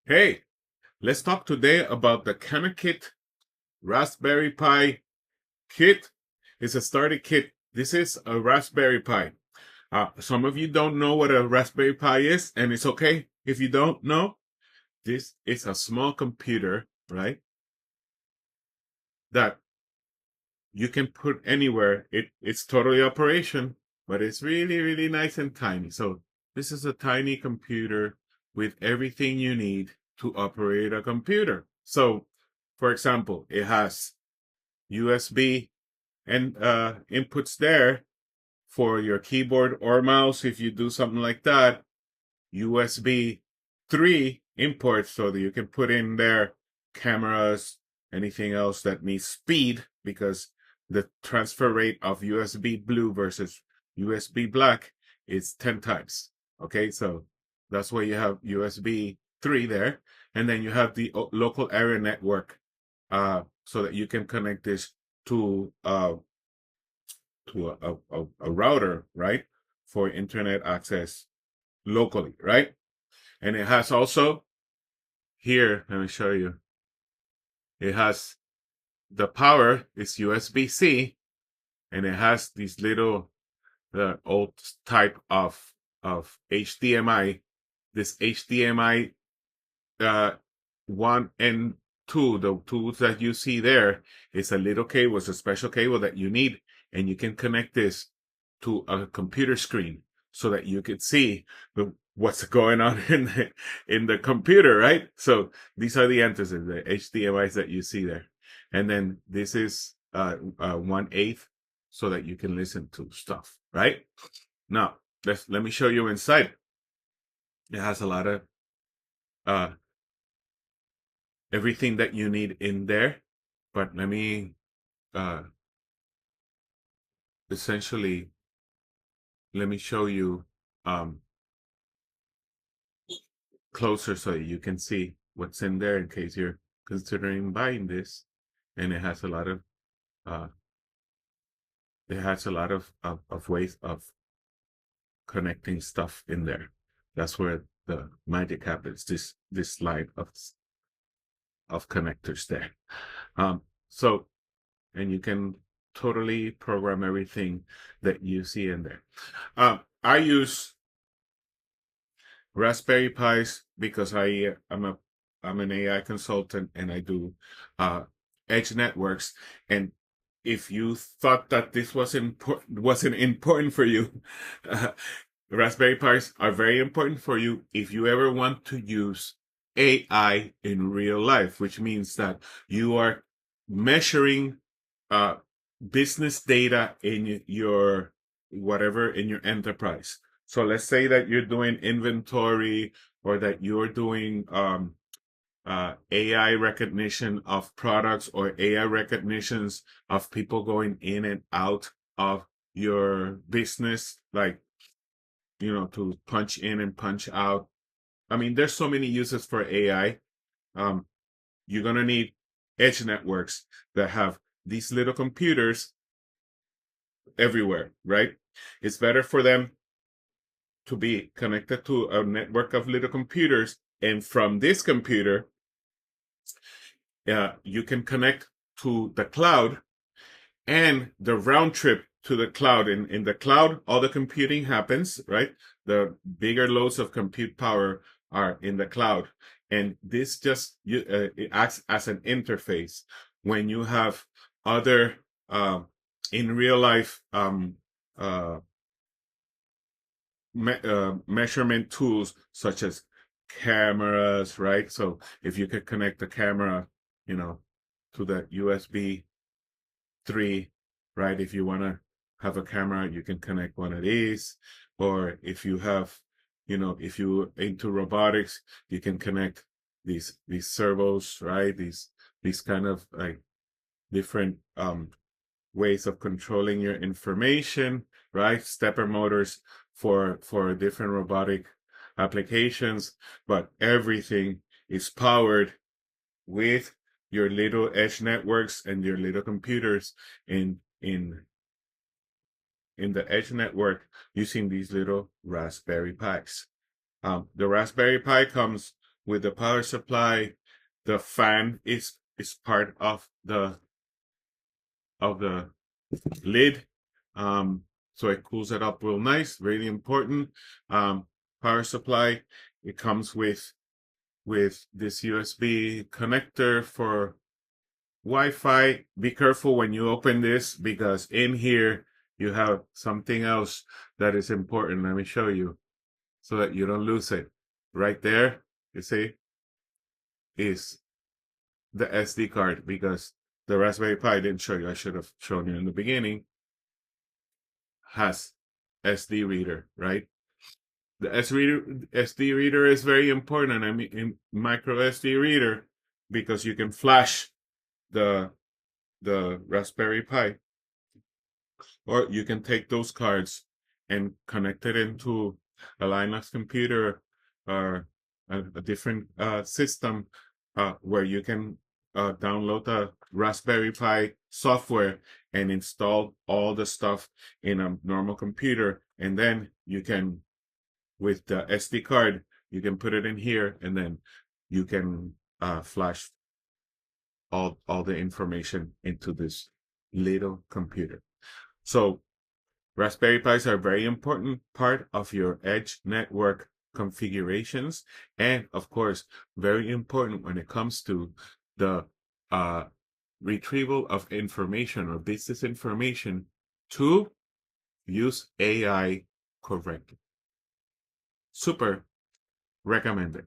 Hey, let's talk today about the CanaKit Raspberry Pi kit. It's a starter kit. This is a Raspberry Pi. Some of you don't know what a Raspberry Pi is, and it's okay if you don't know. This is a small computer, right? That you can put anywhere. It's totally operation, but it's really, really nice and tiny. So this is a tiny computer with everything you need to operate a computer. So, for example, it has USB and inputs there for your keyboard or mouse if you do something like that. USB 3 imports so that you can put in there cameras, anything else that needs speed, because the transfer rate of USB blue versus USB black is 10 times. Okay, so that's why you have USB 3 there. And then you have the local area network so that you can connect this to a router, right, for internet access locally, right? And it has also here, let me show you. It has the power is USB-C, and it has these little the old type of HDMI. This HDMI 1 and 2, the tools that you see there, is a little cable, it's a special cable that you need, and you can connect this to a computer screen so that you can see what's going on in the computer, right? So these are the antennas, the HDMIs that you see there. And then this is 1/8 so that you can listen to stuff, right? Now, let me show you inside. It has a lot of uh, everything that you need in there. But let me essentially, let me show you closer so you can see what's in there in case you're considering buying this. And it has a lot of uh, ways of connecting stuff in there. That's where the magic happens. This line of connectors there. So and you can totally program everything that you see in there. I use Raspberry Pis because I'm an AI consultant and I do edge networks. And if you thought that this wasn't important for you, Raspberry Pis are very important for you if you ever want to use AI in real life, which means that you are measuring uh, business data in your whatever in your enterprise. So let's say that you're doing inventory or that you're doing AI recognition of products or AI recognitions of people going in and out of your business, like, to punch in and punch out. I mean, there's so many uses for AI. You're going to need edge networks that have these little computers everywhere, right? It's better for them to be connected to a network of little computers. And from this computer, you can connect to the cloud and the round trip to the cloud. In the cloud, all the computing happens, right? The bigger loads of compute power are in the cloud. And this just it acts as an interface when you have other in real life measurement tools such as cameras, right? So if you could connect the camera, to the USB 3, right? If you want to have a camera, you can connect one of these. Or if you have, if you into robotics, you can connect these servos, right? These kind of like different ways of controlling your information, right? Stepper motors for different robotic applications, but everything is powered with your little edge networks and your little computers in the edge network using these little Raspberry Pis. The Raspberry Pi comes with the power supply. The fan is part of the lid. So it cools it up real nice, really important. Power supply, it comes with this USB connector for Wi-Fi. Be careful when you open this, because in here you have something else that is important. Let me show you so that you don't lose it. Right there, you see, is the SD card, because the Raspberry Pi, I didn't show you, I should have shown you in the beginning, has SD reader, right? The SD reader is very important. I mean, in micro SD reader, because you can flash the Raspberry Pi, or you can take those cards and connect it into a Linux computer or a different system where you can download the Raspberry Pi software and install all the stuff in a normal computer. And then you can, with the SD card, you can put it in here, and then you can flash all the information into this little computer. So Raspberry Pis are a very important part of your edge network configurations, and of course, very important when it comes to the retrieval of information or business information to use AI correctly. Super recommended.